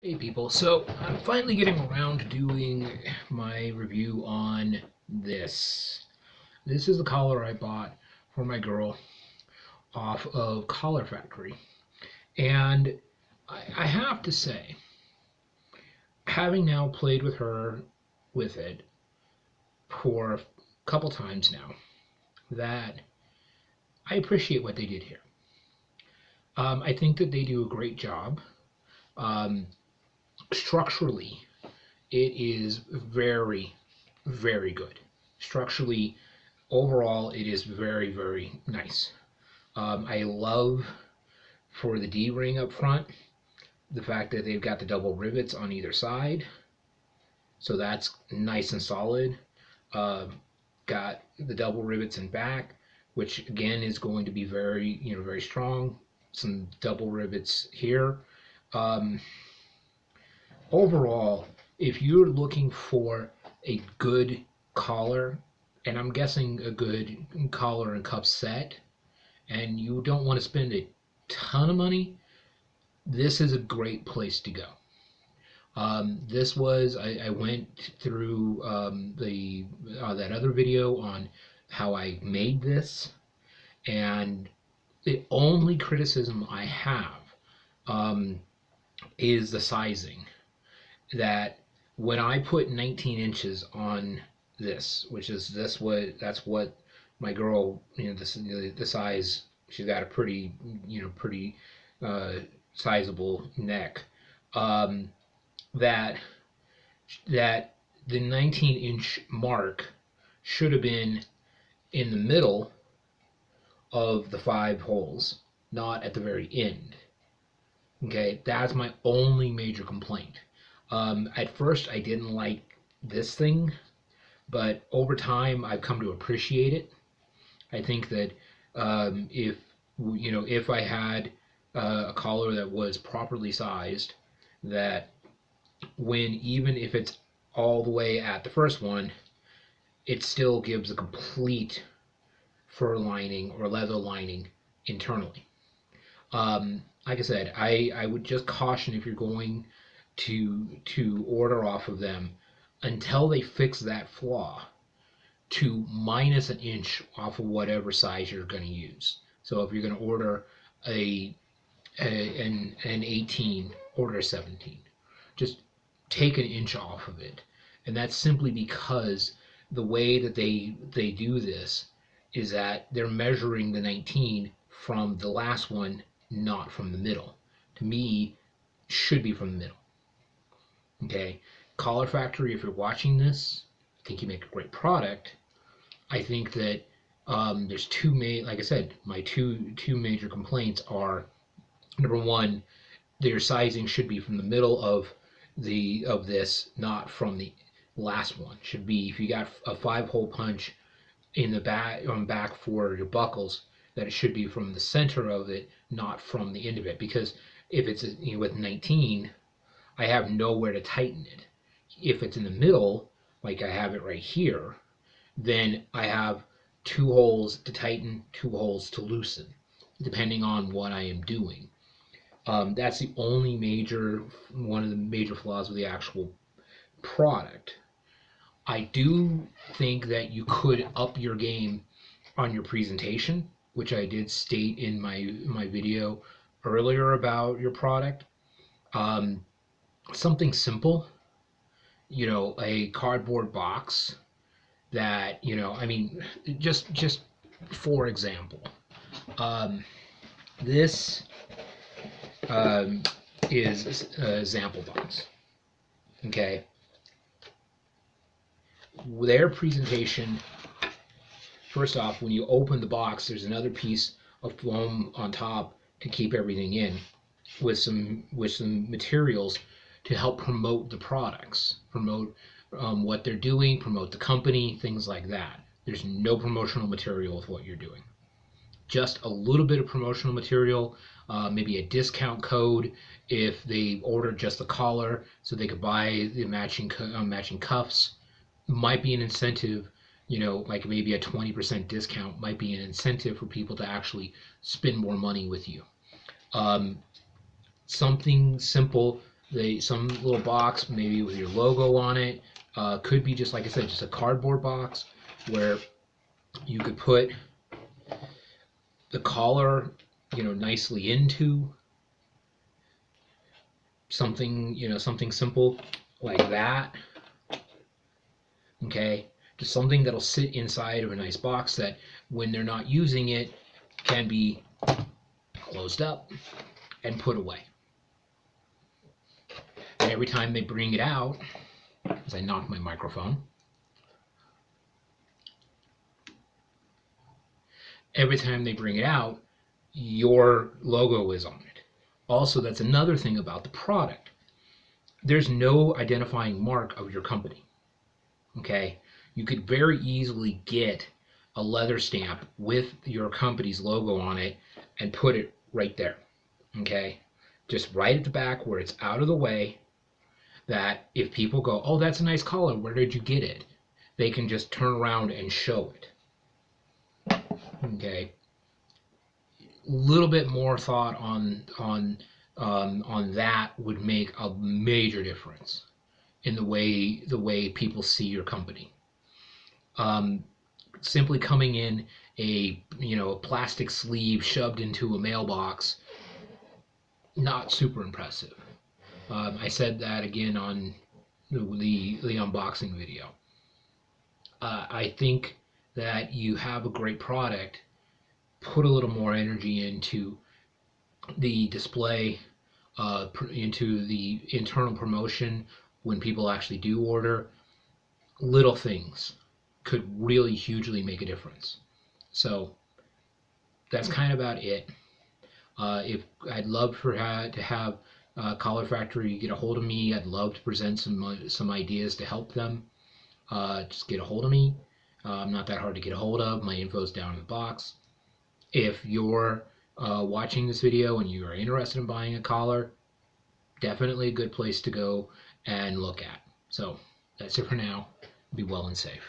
Hey people, so I'm finally getting around to doing my review on this. This is the collar I bought for my girl off of Collar Factory. And I have to say, having now played with her with it for a couple times now, that I appreciate what they did here. I think that they do a great job. Um, Structurally, it is very, very good. Structurally, overall, it is very, very nice. I love for the D ring up front the fact that they've got the double rivets on either side, so that's nice and solid. Uh, got the double rivets in back, which again is going to be very, very strong. Some double rivets here. Um, Overall, if you're looking for a good collar, and I'm guessing a good collar and cuff set, and you don't want to spend a ton of money, this is a great place to go. This was I went through the that other video on how I made this, and the only criticism I have um, is the sizing. That when I put 19 inches on this, which is this what that's what my girl, the size, she's got a pretty, pretty uh, sizable neck. Um, that that the 19-inch mark should have been in the middle of the five holes, not at the very end. Okay, that's my only major complaint. At first, I didn't like this thing, but over time, I've come to appreciate it. I think that if if I had a collar that was properly sized, that when even if it's all the way at the first one, it still gives a complete fur lining or leather lining internally. Like I said, I would just caution if you're going to order off of them until they fix that flaw to minus an inch off of whatever size you're going to use. So if you're going to order an 18, order a 17. Just take an inch off of it, and that's simply because the way that they do this is that they're measuring the 19 from the last one, not from the middle. To me, should be from the middle. Okay, Collar Factory, if you're watching this, I think you make a great product. I think that there's two main, like I said, my two major complaints are number one, their sizing should be from the middle of this, not from the last one. Should be if you got a five-hole punch in the back for your buckles, that it should be from the center of it, not from the end of it. Because if it's with 19, I have nowhere to tighten it. If it's in the middle, like I have it right here, then I have two holes to tighten, two holes to loosen, depending on what I am doing. That's the only one of the major flaws with the actual product. I do think that you could up your game on your presentation, which I did state in my video earlier about your product. Um, Something simple, a cardboard box that, I mean, just for example, um, this um, is a sample box. Okay, their presentation. First off, when you open the box, there's another piece of foam on top to keep everything in, with some materials to help promote the products, promote what they're doing, promote the company, things like that. There's no promotional material with what you're doing. Just a little bit of promotional material, maybe a discount code if they order just the collar, so they could buy the matching cuffs. Might be an incentive, like maybe a 20% discount might be an incentive for people to actually spend more money with you. Um, Something simple some little box maybe with your logo on it. Could be just like I said, just a cardboard box where you could put the collar, nicely into something, something simple like that. Okay, just something that'll sit inside of a nice box that when they're not using it can be closed up and put away. And every time they bring it out, as I knock my microphone, every time they bring it out, your logo is on it. Also, that's another thing about the product. There's no identifying mark of your company. Okay, you could very easily get a leather stamp with your company's logo on it and put it right there. Okay, just right at the back where it's out of the way, that if people go, oh, that's a nice collar, where did you get it? They can just turn around and show it. Okay, a little bit more thought on that would make a major difference in the way people see your company. Simply coming in a plastic sleeve shoved into a mailbox, not super impressive. I said that again on the unboxing video. I think that you have a great product. Put a little more energy into the display, into the internal promotion when people actually do order. Little things could really hugely make a difference. So that's kind of about it. If I'd love to have Collar Factory get a hold of me, I'd love to present some ideas to help them. Just get a hold of me. I'm not that hard to get a hold of. My info's down in the box. If you're watching this video and you are interested in buying a collar, definitely a good place to go and look at. So that's it for now. Be well and safe.